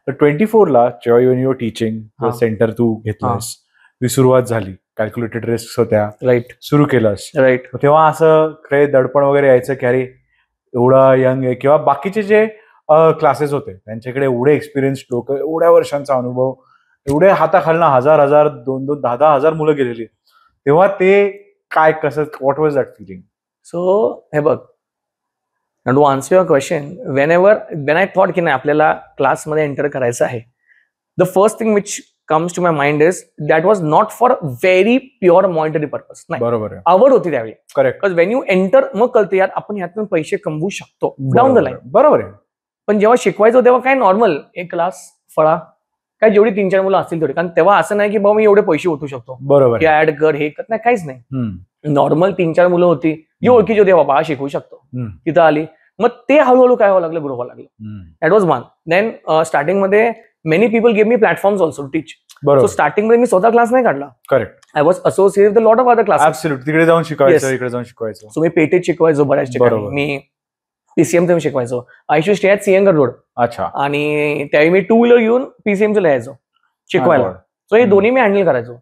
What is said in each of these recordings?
तर 24ला जेव्हा your teaching centre तू घेतलंस, ती सुरुवात झाली, कॅल्क्युलेटेड रिस्क होत्या, राईट, सुरू केलंस, राईट. तेव्हा असं काही दडपण वगैरे यायचं की अरे एवढा यंग आहे, किंवा बाकीचे जे क्लासेस होते त्यांच्याकडे एवढे एक्सपिरियन्स लोक, एवढ्या वर्षांचा अनुभव, एवढे हाताखालनं 1000 2,000 10,000 मुलं गेलेली, तेव्हा ते काय, कसं, what was that feeling? So हे बघ, to answer your question, when I thought की नाही आपल्याला क्लासमध्ये एंटर करायचं आहे, the first thing which comes to my mind is that was not for very pure monetary purpose. नाही, बरोबर आहे, आवड होती त्यावेळी. Correct. Because Wien you enter मग कळते यार आपण ह्यातून पैसे कमवू शकतो डाऊन द लाईन. बरोबर आहे. पण जेव्हा शिकवायचो तेव्हा काय नॉर्मल एक क्लास फळा, काय जेवढी 3-4 मुलं असतील तेवढी, कारण तेव्हा असं नाही की बाबा मी एवढे पैसे उठू शकतो, बरोबर, ऍड कर हे कर, नाही, काहीच नाही. नॉर्मल 3-4 मुलं होती जी ओळखीची होती, बाबा शिकवू शकतो, तिथं आली. मग ते हळूहळू काय व्हावं लागलं, ग्रो व्हावं लागलं. That was one. Then starting मध्ये many people give me platforms also teach. So starting मध्ये मी स्वतः क्लास नाही काढला. Correct. I was associate with lot of other classes. Absolutely. तिकडे जाऊन शिकवायचं, इकडे जाऊन शिकवायचं. सो मी पेटेत शिकवायचो बऱ्याच ठिकाणी, मी पीसीएम शिकवायचो. I shoe stay at Sinhagad road. अच्छा. आणि त्यावेळी मी 2 व्हीलर घेऊन पीसीएमचं लिहायचो शिकवायला. सो हे दोन्ही मी हँडल करायचो.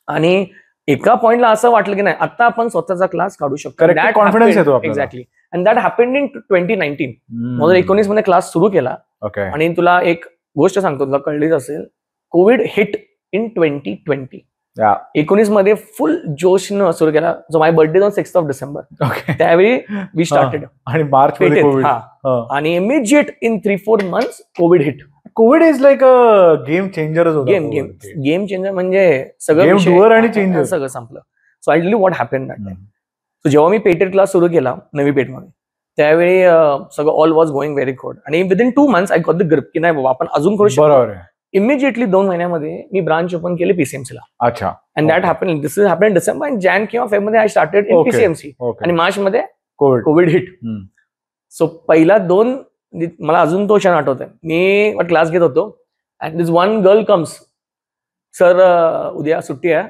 आणि एका पॉइंटला असं वाटलं की नाही आता आपण स्वतःचा क्लास काढू शकतो. कॉन्फिडन्स येतो. Exactly. And that happened in 2019. 2019 मध्ये क्लास सुरू केला. आणि तुला एक गोष्ट सांगतो, तुला कळलीच असेल, कोविड हिट इन 2020. 19 मध्ये फुल जोशनं सुरू केला. जो my birthday on 6th of December. त्यावेळी वी स्टार्टेड. आणि मार्च मध्ये कोविड. आणि immediate in 3-4 months covid hit. Covid is like a game changer. Game changer म्हणजे सगळं सगळं संपलं. So I tell you what happened that time. So जेव्हा मी पेटेड क्लास सुरू केला नवी पेठमध्ये, त्यावेळी सगळं all was going very good. आणि within 2 months I got the grip की नाही बाबा आपण अजून करू शकतो. इमिजिएटली 2 महिन्यामध्ये मी ब्रांच ओपन केली पीसीएमसीला. अच्छा. And that happen, this is happen in December. And Jan किंवा फेब्रुवारी आय स्टार्टेड इन पीसीएमसी. आणि मार्च मध्ये कोविड हिट. सो पहिला 2 मला अजून तो क्षण आठवतोय. मी क्लास घेत होतो and this one girl comes, sir उद्या सुट्टी आहे.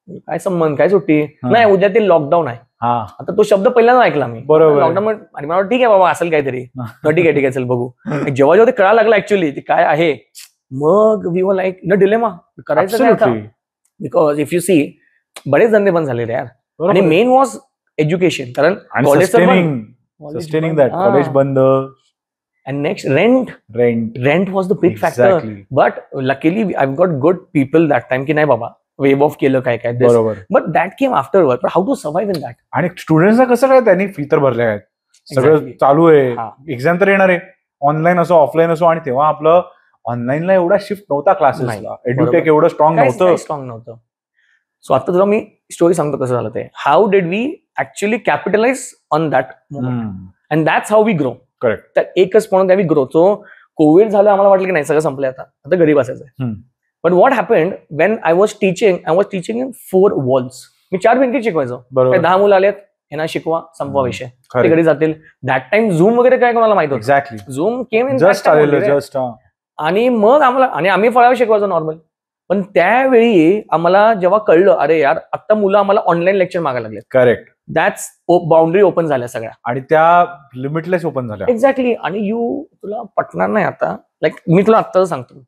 काय संबंध, काय सुट्टी? नाही, उद्या ते लॉकडाऊन आहे. आता तो शब्द पहिल्यांदा ऐकला मी, लॉकडाऊन. आणि मला ठीक आहे बाबा असेल काहीतरी, ठीक आहे चल बघू. जेव्हा जेव्हा ते कळायला लागलं ऍक्च्युअली ते काय आहे, मग we were like in a dilemma, करायचं काय? बिकॉज इफ यू सी बरेच धंदे बंद झालेले यार. आणि मेन वॉज एज्युकेशन, कारण कॉलेज बंद. And next, rent was the big factor. But luckily, I've got good people that time. की नाही बाबा वेव ऑफ केलं काय काय. बरोबर. But that came afterward. But how to survive in that? आणि स्टुडंट्सना कसं काय, त्यांनी फी तर भरले आहेत, सगळं चालू आहे, एक्झाम तर येणार आहे, ऑनलाईन असो ऑफलाईन असो. आणि तेव्हा आपलं ऑनलाईनला एवढा शिफ्ट नव्हता क्लासेसला, एड्युटेक एवढं स्ट्रॉंग नव्हतं. सो आता तुला मी स्टोरी सांगतो कसं झालं ते. How did we actually capitalise on that moment, and that's how we grow. Correct. तर एकच पॉइंट त्यावेळी ग्रो. सो कोविड झालं, आम्हाला वाटलं की नाही सगळं संपलं, आता घरी बसायचंय. पण what happened when I was teaching in 4 walls. मी 4 भिंतीत शिकवायचो. 10 मुलं आलेत, यांना शिकवा, संपवा विषय, ते घरी जातील. दॅट टाइम झूम वगैरे काय कोणाला माहित होतं? Exactly. Zoom came in just. आणि मग आम्ही फळावर शिकवायचो नॉर्मल. पण त्यावेळी आम्हाला जेव्हा कळलं अरे यार आता मुलं आम्हाला ऑनलाईन लेक्चर मागायला लागले. करेक्ट. दॅट्स बाउंड्री ओपन झाल्या सगळ्या, आणि त्या लिमिटलेस ओपन झाल्या. एक्झॅक्टली. आणि तुला पटणार नाही आता, लाईक मी तुला आत्ता सांगतो.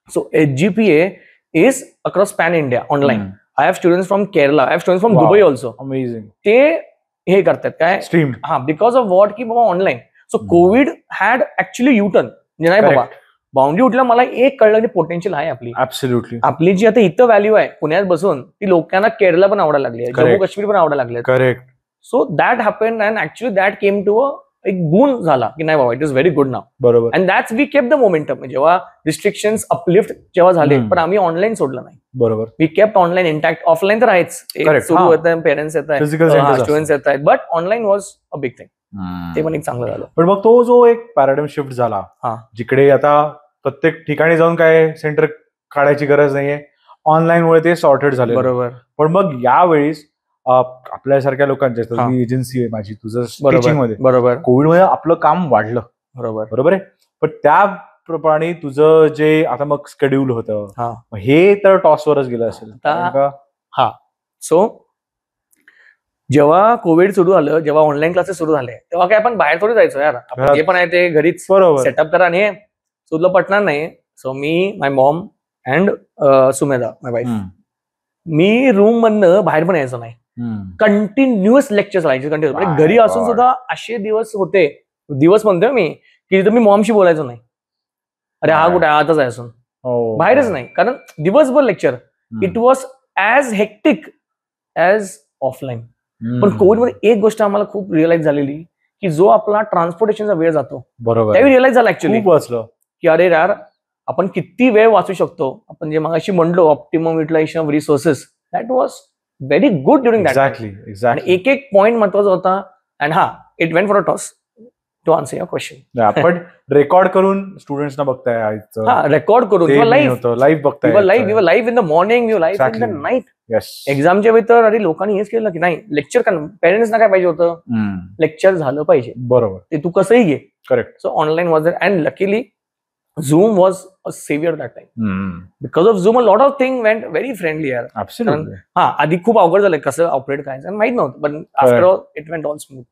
So HGPA is across pan India online. I have students from Kerala, I have students from Dubai also. Amazing. ते हे करतात काय स्ट्रीम. बिकॉज ऑफ वॉट की बाबा online. So Covid had actually U-turn. म्हणजे नाही बाबा बाउंड्री उठला. मला एक कळलं की पोटेन्शियल आहे आपली. ऍब्सोल्युटली. आपली जी आता इथं व्हॅल्यू आहे पुण्यात बसून, ती लोकांना केरला पण आवडायला लागली आहे, जम्मू काश्मीर पण आवडायला लागले. Correct. So that happened and actually that came to एक गुण झाला की नाही बाबा it is very good now. बरोबर. And that's we kept the momentum. जेव्हा रिस्ट्रिक्शन्स अपलिफ्ट जेव्हा झाले, पण आम्ही ऑनलाईन सोडलं नाही. बरोबर. We kept online intact. Offline तर आहेच, सुरू होतं, पेरेंट्स येत आहेत, स्टुडंट्स येत आहेत, but online was a big thing. ते पण एक चांगलं झालं. पण मग तो जो एक पॅराडाइम शिफ्ट झाला, जिकडे आता प्रत्येक ठिकाणी जाऊन काय सेंटर काढायची गरज नाहीये, ऑनलाईन मुळे ते सॉर्टेड झाले. बरोबर. पण मग यावेळेस आपल्यासारख्या लोकांच्या एजन्सी आहे माझी, तुझं टीचिंग मध्ये, बरोबर, कोविडमुळे आपलं काम वाढलं. बरोबर आहे. पण त्याप्रमाणे तुझं जे आता मग शेड्यूल होतं हे तर टॉसवरच गेलं असेल. सो जेव्हा कोविड सुरू झालं, जेव्हा ऑनलाईन क्लासेस सुरू झाले, तेव्हा काय आपण बाहेर थोडी जायचो यार, आपण जे पण आहे ते घरीच सेटअप करा आणि तुला पटणार नाही. So me, my Maugham and Sumedha my wife, me room मधनं बाहेर पण यायचो नाही. कंटिन्युअस लेक्चर चालायचे कंटिन्युअस. म्हणजे घरी असून सुद्धा असे दिवस होते, दिवस म्हणतोय मी, की तिथं मी मॉमशी बोलायचो नाही. अरे हा कुठे आताच आहे असून बाहेरच नाही, कारण दिवसभर lecture. It was as hectic as offline. पण कोविडमध्ये एक गोष्ट आम्हाला खूप रिअलाइज झालेली, की जो आपला ट्रान्सपोर्टेशनचा वेळ जातो, बरोबर, त्यावेळी रिअलाइज झाला ऍक्च्युली वाचलं की अरे यार, आपण किती वेळ वाचू शकतो. आपण जे मगाशी म्हणलो optimum utilization of resources, that was very good during that. Exactly. एक एक पॉईंट महत्वाचा होता. And it went for a toss to answer your question. आपण रेकॉर्ड करून स्टुडंट्सना बघताय, रेकॉर्ड करून लाईव्ह बघताय, live in the morning, live in the night. एक्झामच्या वेळी तर अरे लोकांनी हेच केलं की नाही, लेक्चर का, पेरेंट्सना काय पाहिजे होतं, लेक्चर झालं पाहिजे. बरोबर, ते तू कसंही घे. Correct. So online was there and luckily Zoom was a savior that time. Because of Zoom, a lot of things went very friendly. Absolutely. आधी खूप अवघड झालं कसं ऑपरेट करायचं माहित नव्हतं, पण after all it went all smooth.